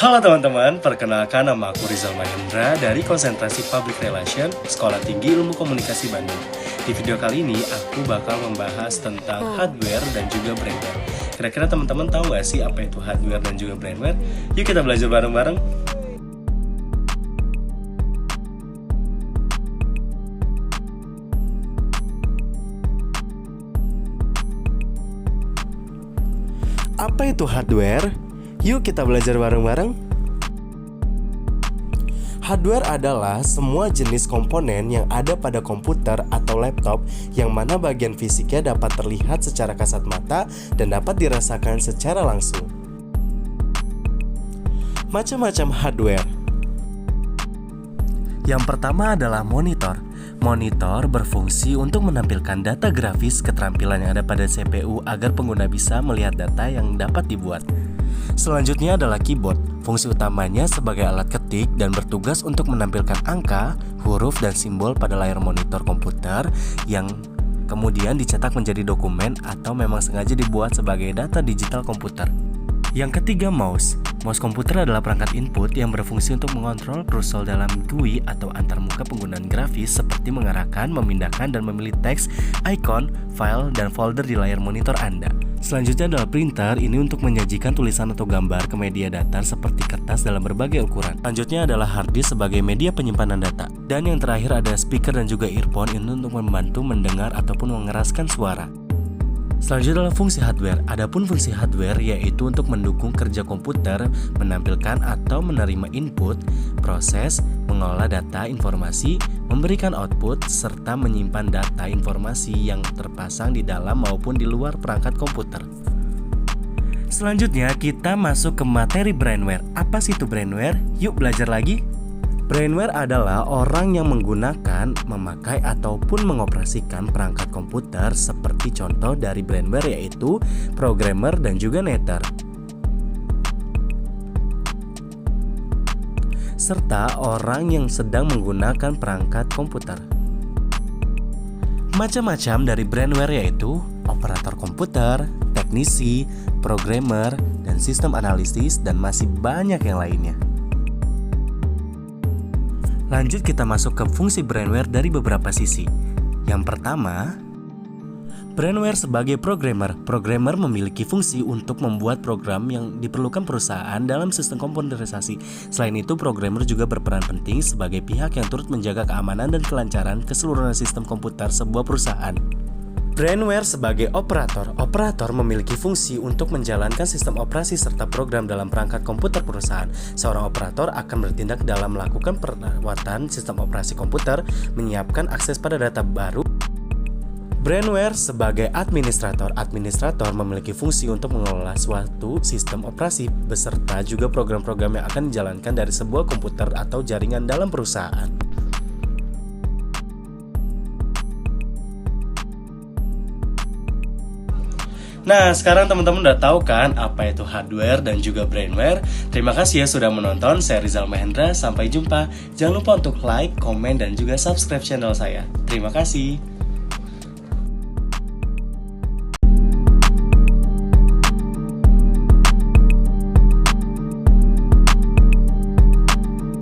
Halo teman-teman, perkenalkan nama aku Rizal Mahendra dari Konsentrasi Public Relation Sekolah Tinggi Ilmu Komunikasi Bandung. Di video kali ini aku bakal membahas tentang hardware dan juga brandware. Kira-kira teman-teman tahu gak sih apa itu hardware dan juga brandware? Yuk kita belajar bareng-bareng. Apa itu hardware? Yuk kita belajar bareng-bareng. Hardware adalah semua jenis komponen yang ada pada komputer atau laptop yang mana bagian fisiknya dapat terlihat secara kasat mata dan dapat dirasakan secara langsung. Macam-macam hardware. Yang pertama adalah monitor. Monitor berfungsi untuk menampilkan data grafis keterampilan yang ada pada CPU agar pengguna bisa melihat data yang dapat dibuat. Selanjutnya adalah keyboard. Fungsi utamanya sebagai alat ketik dan bertugas untuk menampilkan angka, huruf, dan simbol pada layar monitor komputer yang kemudian dicetak menjadi dokumen atau memang sengaja dibuat sebagai data digital komputer. Yang ketiga, mouse. Mouse komputer adalah perangkat input yang berfungsi untuk mengontrol kursor dalam GUI atau antarmuka penggunaan grafis seperti mengarahkan, memindahkan, dan memilih teks, icon, file, dan folder di layar monitor Anda. Selanjutnya adalah printer, ini untuk menyajikan tulisan atau gambar ke media datar seperti kertas dalam berbagai ukuran. Selanjutnya adalah hard disk sebagai media penyimpanan data. Dan yang terakhir ada speaker dan juga earphone, ini untuk membantu mendengar ataupun mengeraskan suara. Selanjutnya adalah fungsi hardware. Adapun fungsi hardware yaitu untuk mendukung kerja komputer, menampilkan atau menerima input, proses, mengolah data informasi, memberikan output, serta menyimpan data informasi yang terpasang di dalam maupun di luar perangkat komputer. Selanjutnya kita masuk ke materi brandware. Apa sih itu brandware? Yuk belajar lagi. Brandware adalah orang yang menggunakan, memakai, ataupun mengoperasikan perangkat komputer seperti contoh dari brandware yaitu programmer dan juga netter. Serta orang yang sedang menggunakan perangkat komputer. Macam-macam dari brandware yaitu operator komputer, teknisi, programmer, dan sistem analisis, dan masih banyak yang lainnya. Lanjut kita masuk ke fungsi brandware dari beberapa sisi. Yang pertama, brandware sebagai programmer. Programmer memiliki fungsi untuk membuat program yang diperlukan perusahaan dalam sistem komputerisasi. Selain itu, programmer juga berperan penting sebagai pihak yang turut menjaga keamanan dan kelancaran keseluruhan sistem komputer sebuah perusahaan. Brandware sebagai operator. Operator memiliki fungsi untuk menjalankan sistem operasi serta program dalam perangkat komputer perusahaan. Seorang operator akan bertindak dalam melakukan perawatan sistem operasi komputer, menyiapkan akses pada data baru. Brandware sebagai administrator. Administrator memiliki fungsi untuk mengelola suatu sistem operasi beserta juga program-program yang akan dijalankan dari sebuah komputer atau jaringan dalam perusahaan. Nah, sekarang teman-teman udah tahu kan apa itu hardware dan juga brandware. Terima kasih ya sudah menonton. Saya Rizal Mahendra. Sampai jumpa. Jangan lupa untuk like, komen, dan juga subscribe channel saya. Terima kasih.